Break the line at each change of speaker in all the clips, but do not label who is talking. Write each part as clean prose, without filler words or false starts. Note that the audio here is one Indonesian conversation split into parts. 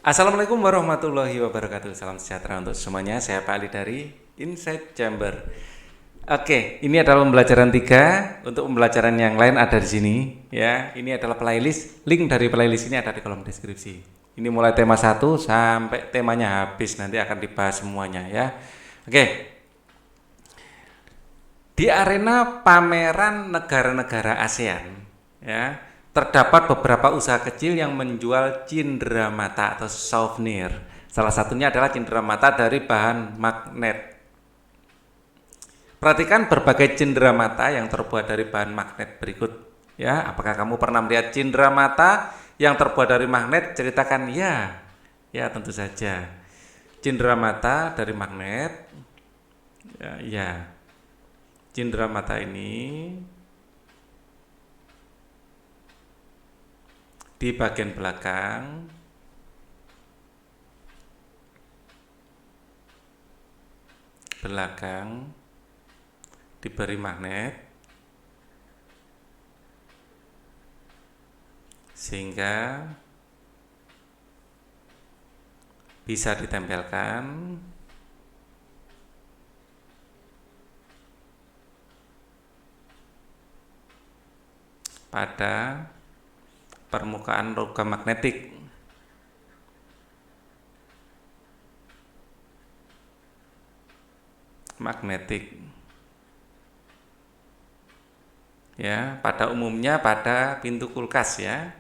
Assalamualaikum warahmatullahi wabarakatuh. Salam sejahtera untuk semuanya. Saya Pak Ali dari Inside Chamber. Oke, ini adalah pembelajaran 3. Untuk pembelajaran yang lain ada di sini ya. Ini adalah playlist. Link dari playlist ini ada di kolom deskripsi. Ini mulai tema 1 sampai temanya habis, nanti akan dibahas semuanya ya. Oke. Di arena pameran negara-negara ASEAN ya, terdapat beberapa usaha kecil yang menjual cenderamata atau souvenir. Salah satunya adalah cenderamata dari bahan magnet. Perhatikan berbagai cenderamata yang terbuat dari bahan magnet berikut. Ya, apakah kamu pernah melihat cenderamata yang terbuat dari magnet? Ceritakan ya. Ya, tentu saja. Cenderamata dari magnet. Ya, ya. Cenderamata ini di bagian belakang diberi magnet sehingga bisa ditempelkan pada permukaan logam magnetik. Ya, pada umumnya pada pintu kulkas ya.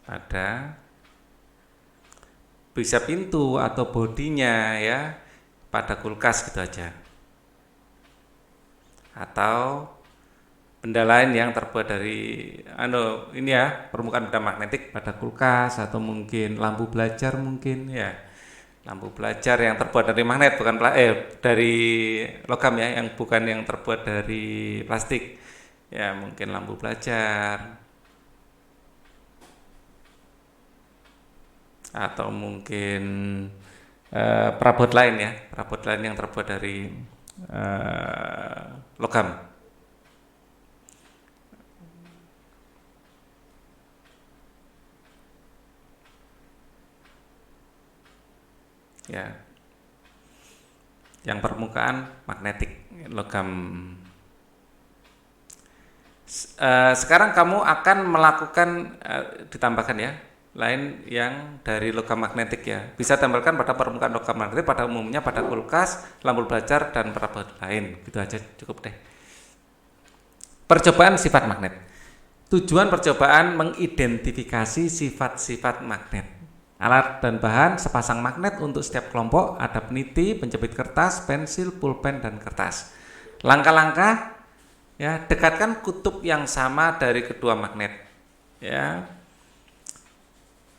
Pada bisa pintu atau bodinya ya, pada kulkas gitu aja. Atau benda lain yang terbuat dari ini ya, permukaan benda magnetik pada kulkas, atau mungkin lampu belajar mungkin ya. Lampu belajar yang terbuat dari magnet, bukan dari logam ya, yang bukan yang terbuat dari plastik. Ya, mungkin lampu belajar. Atau mungkin perabot lain ya, perabot lain yang terbuat dari logam. Ya, yang permukaan magnetik logam. Sekarang kamu akan melakukan ditambahkan ya, lain yang dari logam magnetik ya. Bisa tempelkan pada permukaan logam magnetik pada umumnya pada kulkas, lampu belajar dan perabot lain. Gitu aja cukup deh. Percobaan sifat magnet. Tujuan percobaan mengidentifikasi sifat-sifat magnet. Alat dan bahan sepasang magnet untuk setiap kelompok, ada peniti, penjepit kertas, pensil, pulpen, dan kertas. Langkah-langkah ya, dekatkan kutub yang sama dari kedua magnet. Ya.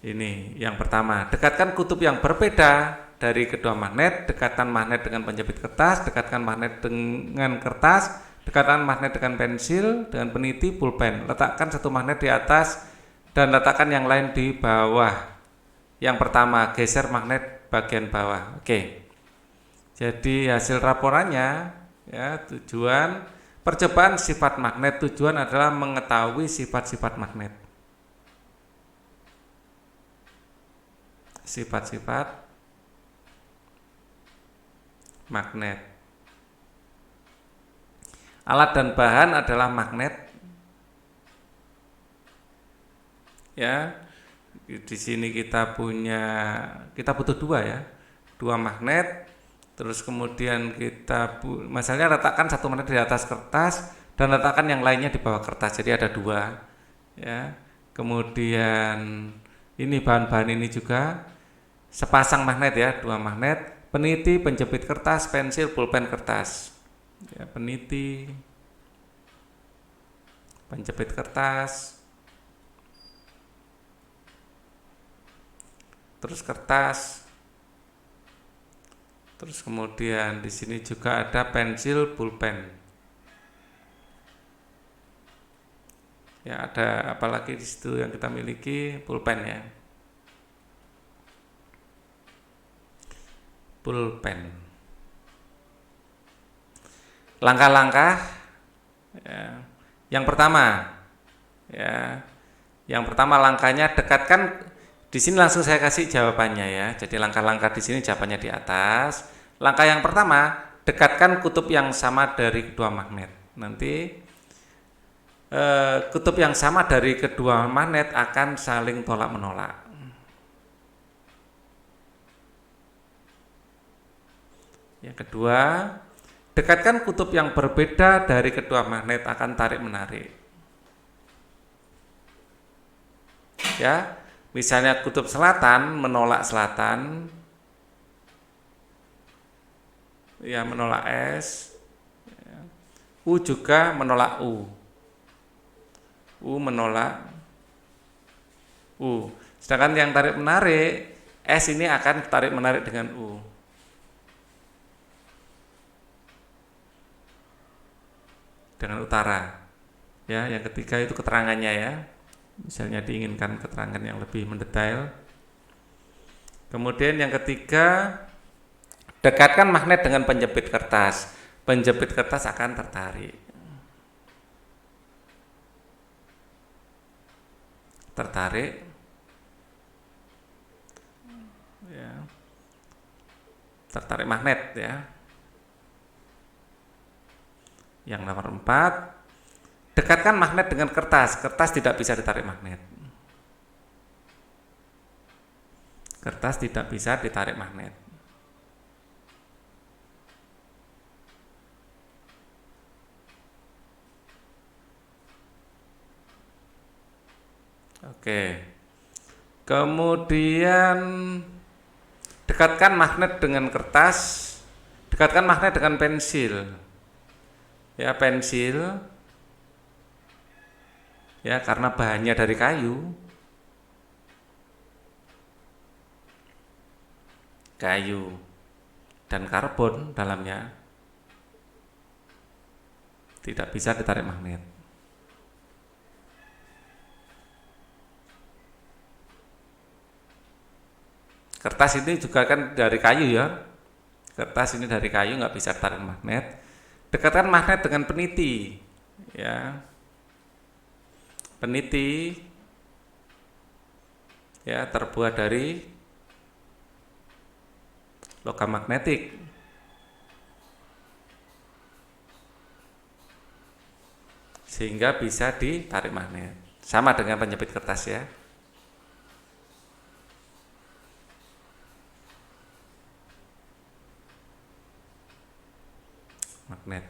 Ini yang pertama, dekatkan kutub yang berbeda dari kedua magnet, dekatkan magnet dengan penjepit kertas, dekatkan magnet dengan kertas, dekatkan magnet dengan pensil, dengan peniti, pulpen. Letakkan satu magnet di atas dan letakkan yang lain di bawah. Yang pertama, geser magnet bagian bawah. Oke. Jadi hasil laporannya ya, tujuan percobaan sifat magnet, tujuan adalah mengetahui sifat-sifat magnet. Sifat-sifat magnet. Alat dan bahan adalah magnet. Ya. Di sini kita butuh dua ya. Dua magnet. Terus kemudian misalnya letakkan satu magnet di atas kertas dan letakkan yang lainnya di bawah kertas. Jadi ada dua. Ya. Kemudian ini bahan-bahan ini juga sepasang magnet ya, dua magnet, peniti, penjepit kertas, pensil, pulpen, kertas. Ya, peniti, penjepit kertas, terus kertas, terus kemudian di sini juga ada pensil, pulpen. Ya, ada apalagi di situ yang kita miliki, pulpen ya. Pulpen. Langkah-langkah ya. Yang pertama ya, Yang pertama langkahnya dekatkan, di sini langsung saya kasih jawabannya ya. Jadi langkah-langkah di sini jawabannya di atas. Langkah yang pertama, dekatkan kutub yang sama dari kedua magnet. Nanti kutub yang sama dari kedua magnet akan saling tolak menolak. Yang kedua, dekatkan kutub yang berbeda dari kedua magnet akan tarik menarik. Ya, misalnya kutub selatan menolak selatan, ya menolak S. U juga menolak U. U menolak U. Sedangkan yang tarik menarik S ini akan tarik menarik dengan U. Dengan utara. Ya, yang ketiga itu keterangannya ya. Misalnya diinginkan keterangan yang lebih mendetail. Kemudian yang ketiga, dekatkan magnet dengan penjepit kertas. Penjepit kertas akan tertarik. Tertarik. Ya. Tertarik magnet ya. Yang nomor 4, dekatkan magnet dengan kertas. Kertas tidak bisa ditarik magnet. Kertas tidak bisa ditarik magnet. Oke. Kemudian dekatkan magnet dengan kertas. Dekatkan magnet dengan pensil. Ya, pensil. Ya, karena bahannya dari kayu. Kayu dan karbon dalamnya, tidak bisa ditarik magnet. Kertas ini juga kan dari kayu ya. Kertas ini dari kayu, nggak bisa ditarik magnet. Dekatkan magnet dengan peniti. Ya. Peniti ya terbuat dari logam magnetik. Sehingga bisa ditarik magnet. Sama dengan penjepit kertas ya. Magnet.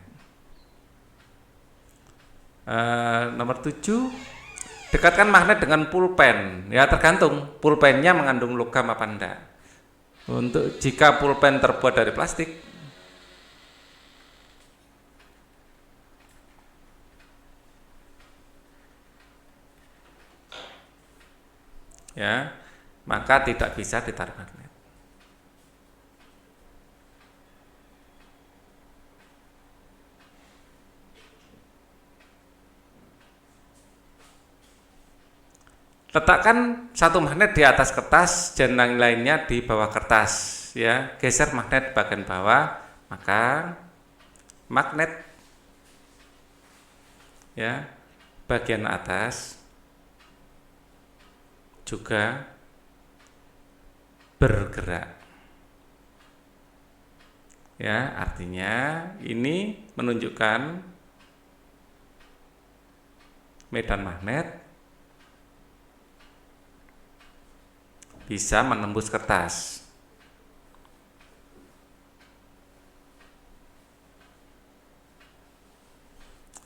Nomor 7, dekatkan magnet dengan pulpen. Ya, tergantung pulpennya mengandung logam apa enggak. Untuk jika pulpen terbuat dari plastik, ya, maka tidak bisa ditarik magnet. Letakkan satu magnet di atas kertas dan yang lainnya di bawah kertas. Ya, geser magnet bagian bawah, maka magnet ya bagian atas juga bergerak. Ya, artinya ini menunjukkan medan magnet bisa menembus kertas.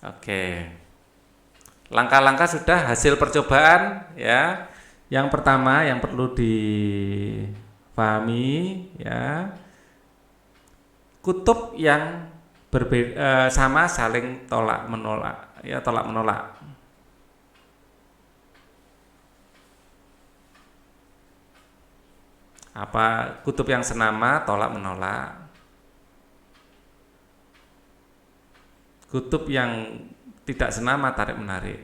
Oke. Langkah-langkah sudah, hasil percobaan ya. Yang pertama yang perlu dipahami ya, kutub yang berbeda sama saling tolak menolak ya, tolak menolak. Apa kutub yang senama tolak menolak, kutub yang tidak senama tarik menarik.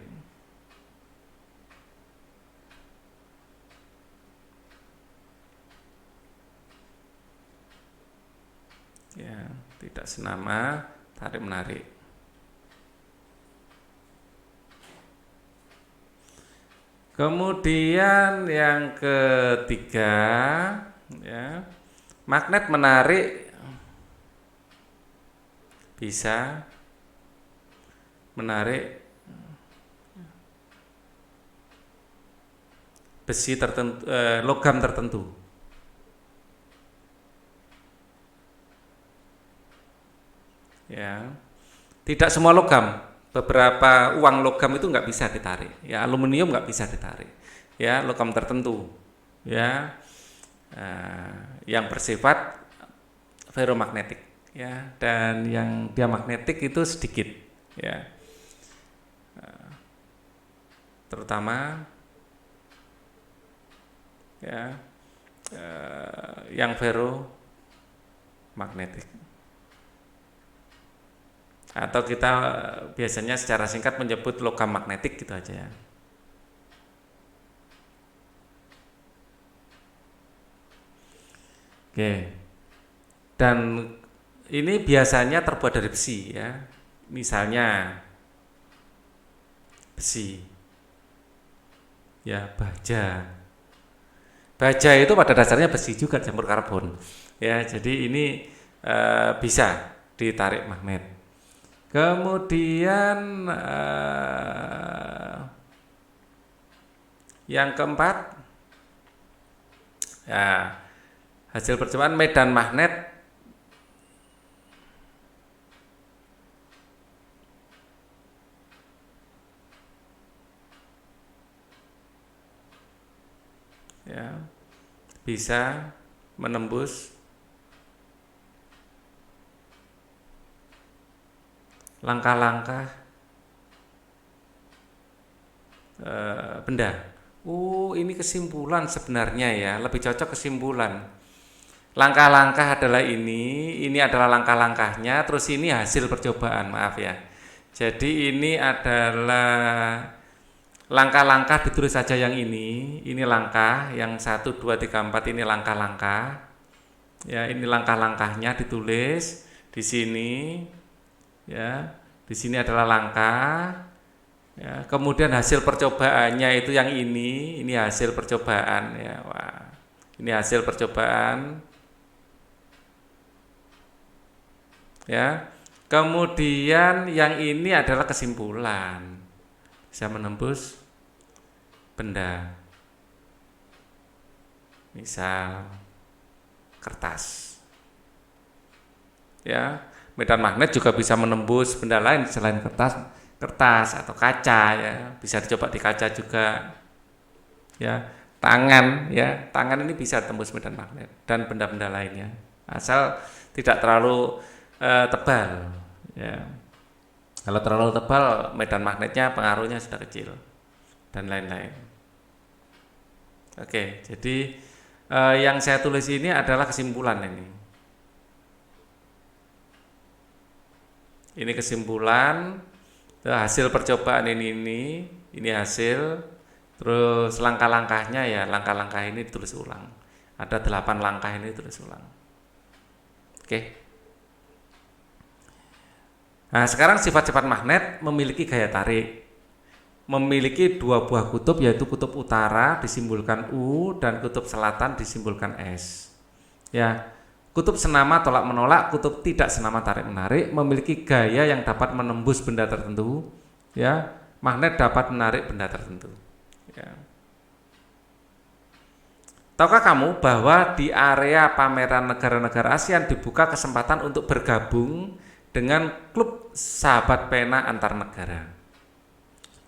Ya, tidak senama tarik menarik. Kemudian yang ketiga, ya, magnet menarik bisa menarik besi tertentu, logam tertentu. Ya, tidak semua logam. Beberapa uang logam itu nggak bisa ditarik. Ya, aluminium nggak bisa ditarik. Ya, logam tertentu. Ya, yang bersifat ferromagnetik. Ya, dan yang diamagnetik itu sedikit. Ya, terutama ya yang ferromagnetik. Atau kita biasanya secara singkat menyebut logam magnetik gitu aja ya. Oke. Dan ini biasanya terbuat dari besi ya. Misalnya besi. Ya, baja. Baja itu pada dasarnya besi juga, campur karbon. Ya, jadi ini bisa ditarik magnet. Kemudian yang keempat, ya, hasil percobaan medan magnet ya bisa menembus langkah-langkah benda. Ini kesimpulan sebenarnya ya, lebih cocok kesimpulan. Langkah-langkah adalah ini adalah langkah-langkahnya, terus ini hasil percobaan, maaf ya. Jadi ini adalah langkah-langkah, ditulis saja yang ini langkah, yang 1, 2, 3, 4 ini langkah-langkah. Ya, ini langkah-langkahnya ditulis di sini. Ya, di sini adalah langkah. Ya, kemudian hasil percobaannya itu yang ini hasil percobaan ya. Wah, ini hasil percobaan. Ya. Kemudian yang ini adalah kesimpulan. Bisa menembus benda. Misal kertas. Ya. Medan magnet juga bisa menembus benda lain selain kertas atau kaca ya, bisa dicoba di kaca juga. Ya, tangan ini bisa tembus medan magnet dan benda-benda lainnya. Asal tidak terlalu tebal ya. Kalau terlalu tebal medan magnetnya pengaruhnya sudah kecil dan lain-lain. Oke, jadi yang saya tulis ini adalah kesimpulan ini. Ini kesimpulan, hasil percobaan ini hasil, terus langkah-langkahnya ya, langkah-langkah ini ditulis ulang. Ada 8 langkah ini ditulis ulang. Oke. Nah, sekarang sifat-sifat magnet memiliki gaya tarik. Memiliki 2 buah kutub, yaitu kutub utara disimbolkan U dan kutub selatan disimbolkan S. Ya. Kutub senama tolak menolak, kutub tidak senama tarik menarik, memiliki gaya yang dapat menembus benda tertentu. Ya, magnet dapat menarik benda tertentu. Ya. Tahukah kamu bahwa di area pameran negara-negara ASEAN dibuka kesempatan untuk bergabung dengan klub sahabat pena antar negara?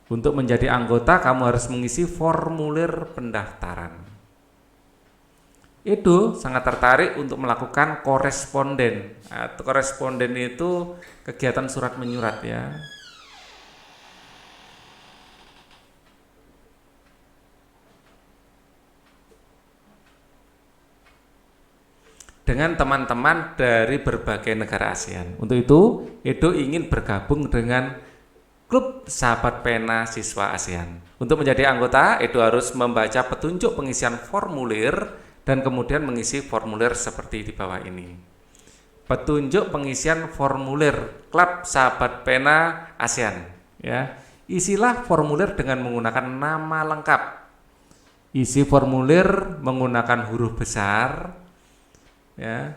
Untuk menjadi anggota, kamu harus mengisi formulir pendaftaran. Edo sangat tertarik untuk melakukan koresponden. Koresponden itu kegiatan surat menyurat ya. Dengan teman-teman dari berbagai negara ASEAN. Untuk itu, Edo ingin bergabung dengan klub sahabat pena siswa ASEAN. Untuk menjadi anggota, Edo harus membaca petunjuk pengisian formulir dan kemudian mengisi formulir seperti di bawah ini. Petunjuk pengisian formulir klub sahabat pena ASEAN ya. Isilah formulir dengan menggunakan nama lengkap. Isi formulir menggunakan huruf besar, ya.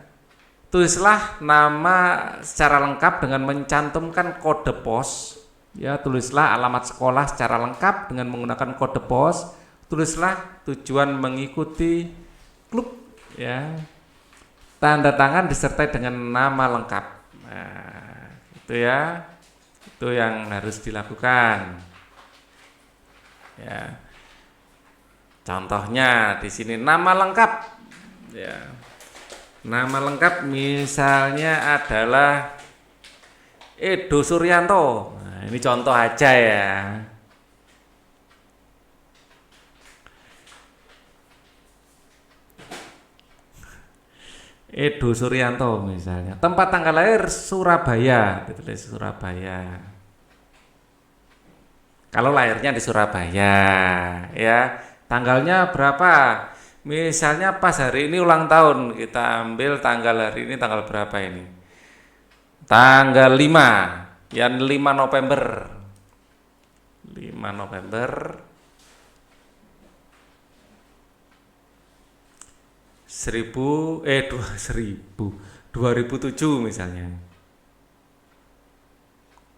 Tulislah nama secara lengkap dengan mencantumkan kode pos. Ya, tulislah alamat sekolah secara lengkap dengan menggunakan kode pos. Tulislah tujuan mengikuti klub, ya. Tanda tangan disertai dengan nama lengkap. Nah, itu ya. Itu yang harus dilakukan. Ya. Contohnya di sini nama lengkap. Ya. Nama lengkap misalnya adalah Edo Suryanto. Nah, ini contoh aja ya. Edo Suryanto misalnya. Tempat tanggal lahir Surabaya, ditulis Surabaya. Kalau lahirnya di Surabaya, ya. Tanggalnya berapa? Misalnya pas hari ini ulang tahun, kita ambil tanggal hari ini tanggal berapa ini? Tanggal 5, ya 5 November. 5 November 2007 misalnya.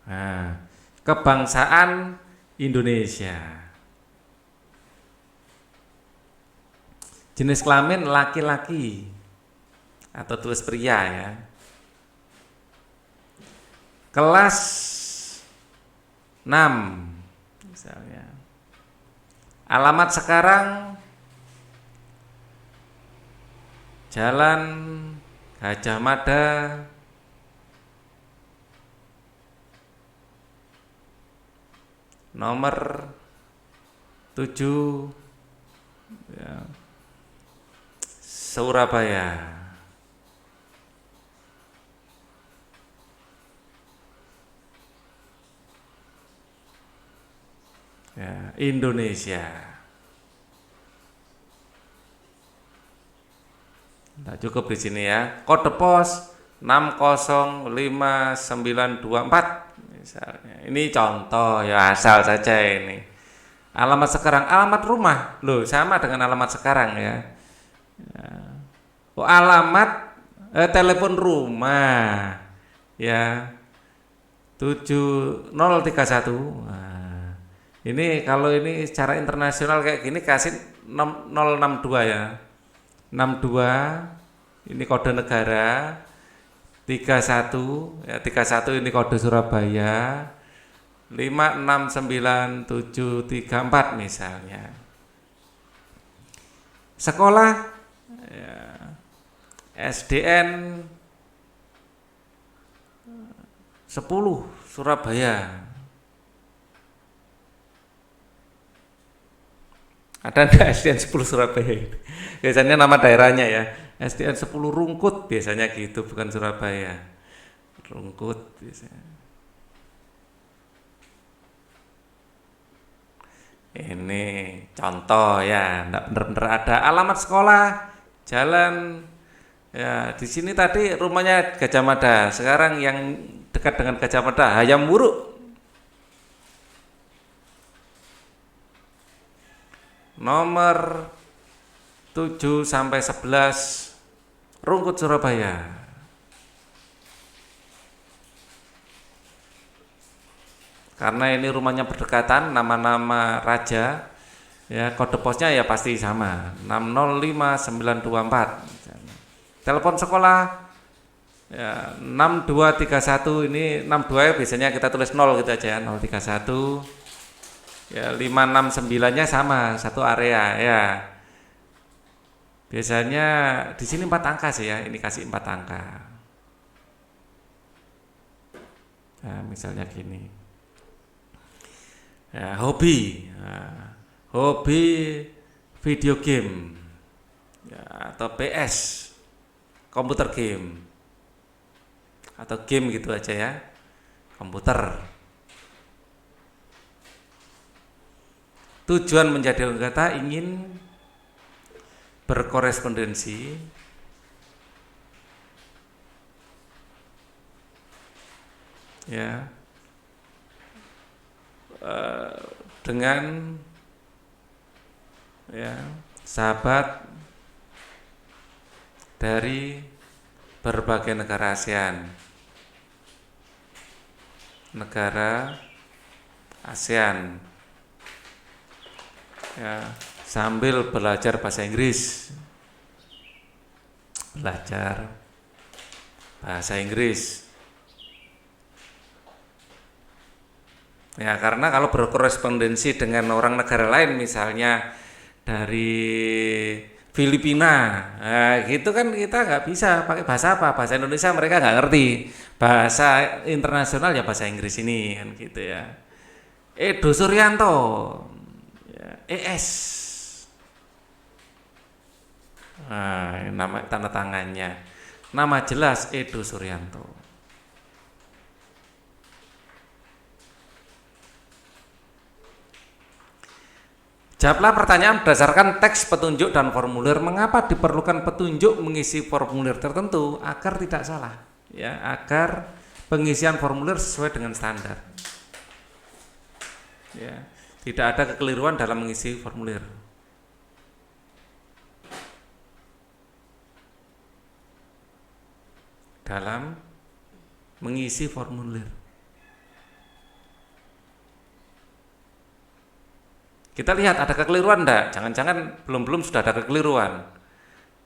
Nah, kebangsaan Indonesia. Jenis kelamin laki-laki atau tulis pria ya. Kelas 6 misalnya. Alamat sekarang Jalan Gajah Mada nomor 7 ya, Surabaya. Ya, Indonesia. Nah, cukup di sini ya. Kode pos 605924 misalnya. Ini contoh ya, asal saja ini. Alamat sekarang, alamat rumah. Loh, sama dengan alamat sekarang ya. Oh, alamat telepon rumah. Ya. 7031. Nah, ini kalau ini secara internasional kayak gini kasih 062 ya. 62 ini kode negara, 31 ya, 31 ini kode Surabaya, 5699734 misalnya. Sekolah ya, SDN 10 Surabaya. Ada enggak SDN 10 Surabaya? Biasanya nama daerahnya ya. SDN 10 Rungkut biasanya gitu, bukan Surabaya. Rungkut biasanya. Ini contoh ya, enggak bener-bener ada alamat sekolah, jalan. Ya, di sini tadi rumahnya Gajah Mada. Sekarang yang dekat dengan Gajah Mada, Hayam Wuruk. Nomor 7 sampai 11 Rungkut Surabaya. Karena ini rumahnya berdekatan, nama-nama raja, ya kode posnya ya pasti sama, 605924. Telepon sekolah ya 6231, ini 62 ya, biasanya kita tulis 0 gitu aja, 031. Ya 569-nya sama, satu area ya. Biasanya di sini 4 angka sih ya, ini kasih 4 angka. Nah, misalnya gini. Ya, hobi. Nah, hobi video game. Ya, atau PS, komputer game. Atau game gitu aja ya. Komputer. Tujuan menjadi anggota ingin berkorespondensi ya, dengan ya sahabat dari berbagai negara ASEAN, ya, sambil belajar bahasa Inggris, ya, karena kalau berkorespondensi dengan orang negara lain, misalnya dari Filipina, nah, gitu kan kita nggak bisa pakai bahasa apa, bahasa Indonesia mereka nggak ngerti, bahasa internasional ya bahasa Inggris ini kan gitu ya. Edo Suryanto, ya, ES, nah, nama tanda tangannya, nama jelas Edo Suryanto. Jawablah pertanyaan berdasarkan teks, petunjuk, dan formulir. Mengapa diperlukan petunjuk mengisi formulir tertentu agar tidak salah? Ya, agar pengisian formulir sesuai dengan standar. Ya, tidak ada kekeliruan dalam mengisi formulir. Dalam mengisi formulir. Kita lihat ada kekeliruan enggak? Jangan-jangan belum sudah ada kekeliruan.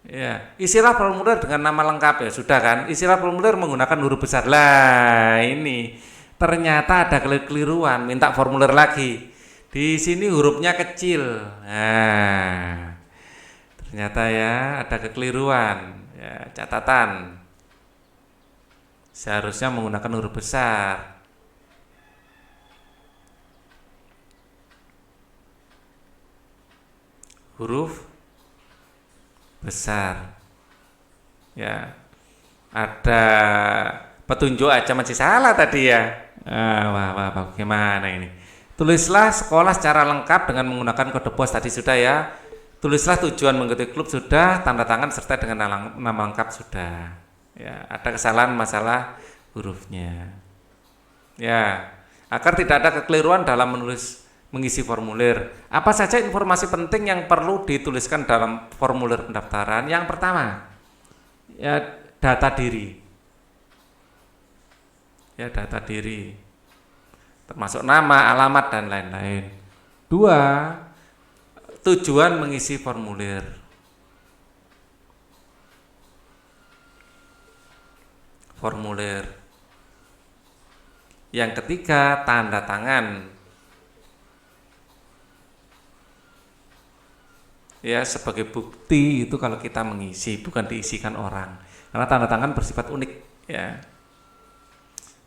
Ya, isilah formulir dengan nama lengkap ya, sudah kan? Isilah formulir menggunakan huruf besar. Lah, ini ternyata ada kekeliruan, minta formulir lagi. Di sini hurufnya kecil. Nah, ternyata ya ada kekeliruan. Ya, catatan. Seharusnya menggunakan huruf besar. Huruf besar. Ya, ada petunjuk aja masih salah tadi ya. Wah, bagaimana ini? Tulislah sekolah secara lengkap dengan menggunakan kode pos tadi sudah ya. Tulislah tujuan mengikuti klub sudah, tanda tangan serta dengan nama lengkap sudah. Ya, ada kesalahan masalah hurufnya. Ya, agar tidak ada kekeliruan dalam mengisi formulir. Apa saja informasi penting yang perlu dituliskan dalam formulir pendaftaran? Yang pertama, ya data diri. Ya, data diri. Termasuk nama, alamat dan lain-lain. 2, tujuan mengisi formulir. Yang ketiga, tanda tangan. Ya, sebagai bukti itu kalau kita mengisi, bukan diisikan orang. Karena tanda tangan bersifat unik, ya.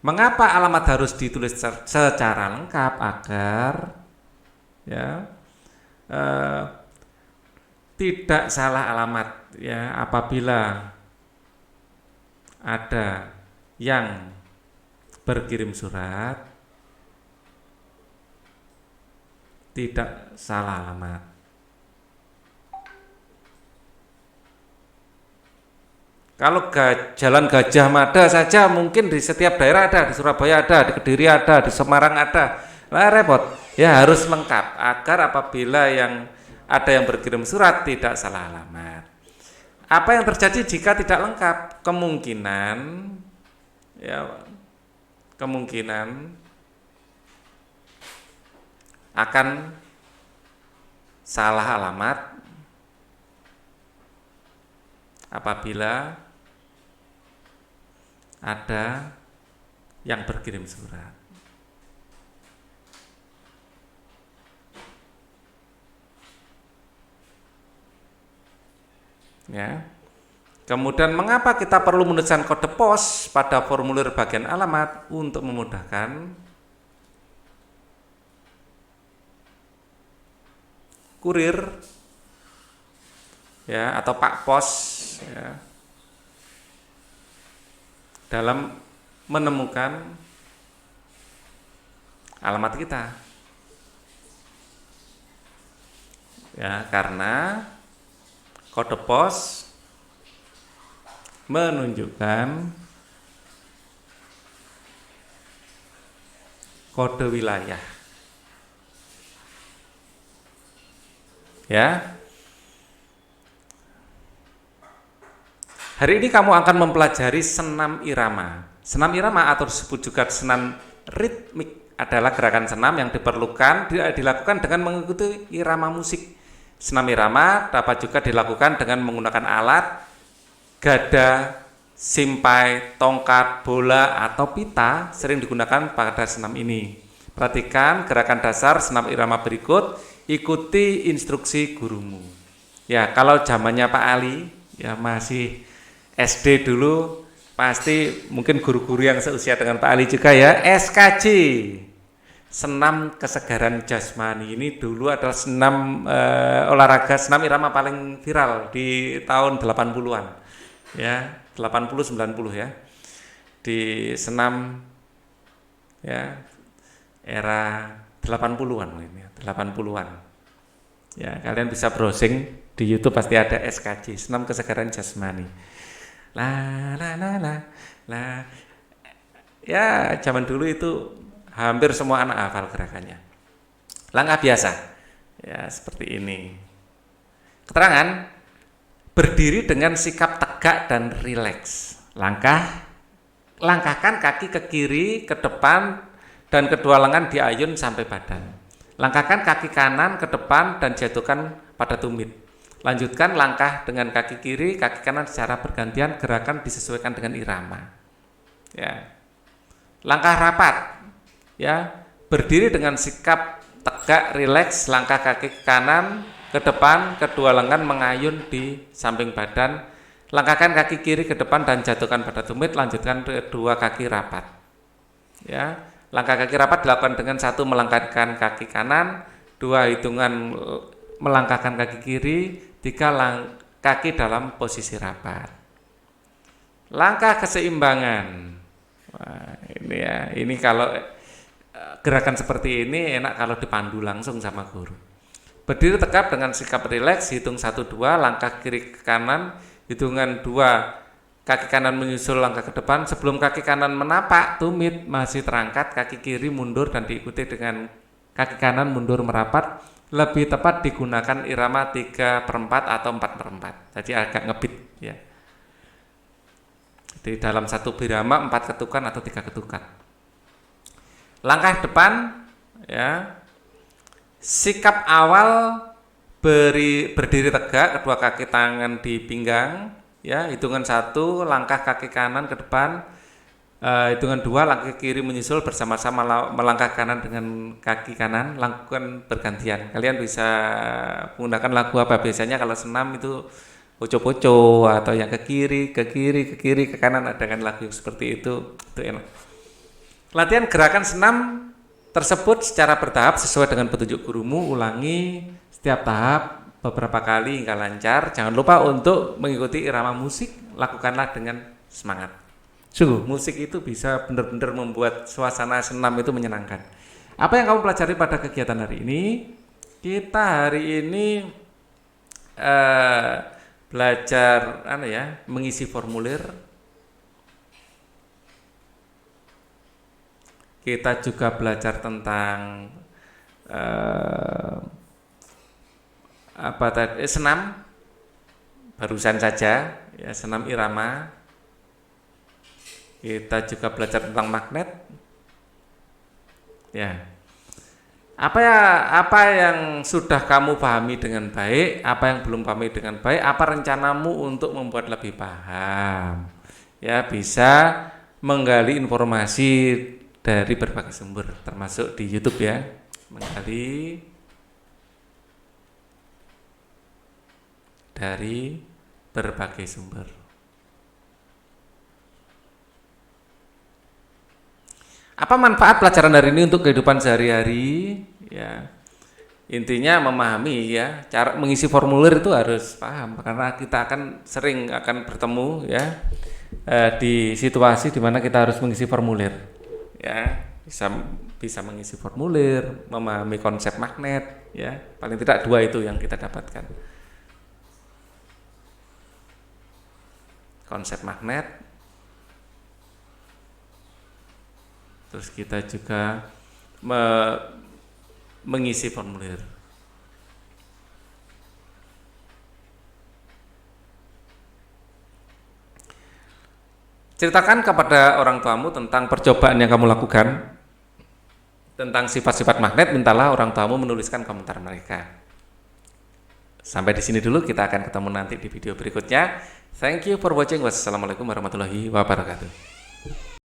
Mengapa alamat harus ditulis secara lengkap? Agar ya tidak salah alamat, ya, apabila ada yang berkirim surat tidak salah alamat. Kalau Jalan Gajah Mada saja mungkin di setiap daerah ada, di Surabaya ada, di Kediri ada, di Semarang ada. Nah, repot. Ya harus lengkap agar apabila ada yang berkirim surat tidak salah alamat. Apa yang terjadi jika tidak lengkap? Kemungkinan akan salah alamat apabila ada yang berkirim surat. Ya. Kemudian mengapa kita perlu menuliskan kode pos pada formulir bagian alamat? Untuk memudahkan kurir, ya, atau Pak Pos, ya, dalam menemukan alamat kita. Ya, karena kode pos menunjukkan kode wilayah. Ya. Hari ini kamu akan mempelajari senam irama. Senam irama atau disebut juga senam ritmik adalah gerakan senam yang dilakukan dengan mengikuti irama musik. Senam irama dapat juga dilakukan dengan menggunakan alat, gada, simpai, tongkat, bola, atau pita sering digunakan pada senam ini. Perhatikan gerakan dasar senam irama berikut, ikuti instruksi gurumu. Ya, kalau zamannya Pak Ali, ya masih SD dulu, pasti mungkin guru-guru yang seusia dengan Pak Ali juga ya, SKJ, senam kesegaran jasmani. Ini dulu adalah senam olahraga senam irama paling viral di tahun 80-an. Ya, 80-90 ya. Di senam ya era 80-an ini, 80-an. Ya, kalian bisa browsing di YouTube pasti ada SKJ, senam kesegaran jasmani. Ya, zaman dulu itu hampir semua anak hafal gerakannya. Langkah biasa. Ya, seperti ini. Keterangan: berdiri dengan sikap tegak dan rileks. Langkahkan kaki ke kiri, ke depan, dan kedua lengan diayun sampai badan. Langkahkan kaki kanan ke depan dan jatuhkan pada tumit. Lanjutkan langkah dengan kaki kiri, kaki kanan secara bergantian, gerakan disesuaikan dengan irama. Ya. Langkah rapat. Ya, berdiri dengan sikap tegak, rileks, langkah kaki kanan ke depan, kedua lengan mengayun di samping badan. Langkahkan kaki kiri ke depan dan jatuhkan pada tumit, lanjutkan kedua kaki rapat. Ya, langkah kaki rapat dilakukan dengan 1 melangkahkan kaki kanan, 2 hitungan melangkahkan kaki kiri, 3 kaki dalam posisi rapat. Langkah keseimbangan. Wah, ini kalau gerakan seperti ini enak kalau dipandu langsung sama guru. Berdiri tegap dengan sikap rileks, hitung 1, 2, langkah kiri ke kanan, hitungan 2, kaki kanan menyusul langkah ke depan. Sebelum kaki kanan menapak tumit masih terangkat, kaki kiri mundur dan diikuti dengan kaki kanan mundur merapat. Lebih tepat digunakan irama 3/4 atau 4/4. Jadi agak ngebit ya. Di dalam satu birama 4 ketukan atau 3 ketukan. Langkah depan ya. Sikap awal berdiri tegak, kedua kaki tangan di pinggang ya, hitungan 1 langkah kaki kanan ke depan. Hitungan 2 langkah kiri menyusul bersama-sama melangkah kanan dengan kaki kanan, lakukan bergantian. Kalian bisa menggunakan lagu apa biasanya kalau senam itu poco-poco atau yang ke kiri, ke kanan, ada kan lagu seperti itu enak. Latihan gerakan senam tersebut secara bertahap sesuai dengan petunjuk gurumu, ulangi setiap tahap beberapa kali hingga lancar. Jangan lupa untuk mengikuti irama musik, lakukanlah dengan semangat. Sungguh, musik itu bisa benar-benar membuat suasana senam itu menyenangkan. Apa yang kamu pelajari pada kegiatan hari ini? Kita hari ini belajar mengisi formulir. Kita juga belajar tentang senam. Barusan saja ya, senam irama. Kita juga belajar tentang magnet. Ya. Apa yang sudah kamu pahami dengan baik, apa yang belum pahami dengan baik, apa rencanamu untuk membuat lebih paham? Ya, bisa menggali informasi dari berbagai sumber, termasuk di YouTube ya. Menggali dari berbagai sumber. Apa manfaat pelajaran hari ini untuk kehidupan sehari-hari? Ya, intinya memahami ya, cara mengisi formulir itu harus paham karena kita akan sering bertemu ya di situasi di mana kita harus mengisi formulir. Ya, bisa mengisi formulir, memahami konsep magnet ya, paling tidak 2 itu yang kita dapatkan. Konsep magnet. Terus kita juga mengisi formulir. Ceritakan kepada orang tuamu tentang percobaan yang kamu lakukan, tentang sifat-sifat magnet. Mintalah orang tuamu menuliskan komentar mereka. Sampai di sini dulu, kita akan ketemu nanti di video berikutnya. Thank you for watching. Wassalamualaikum warahmatullahi wabarakatuh.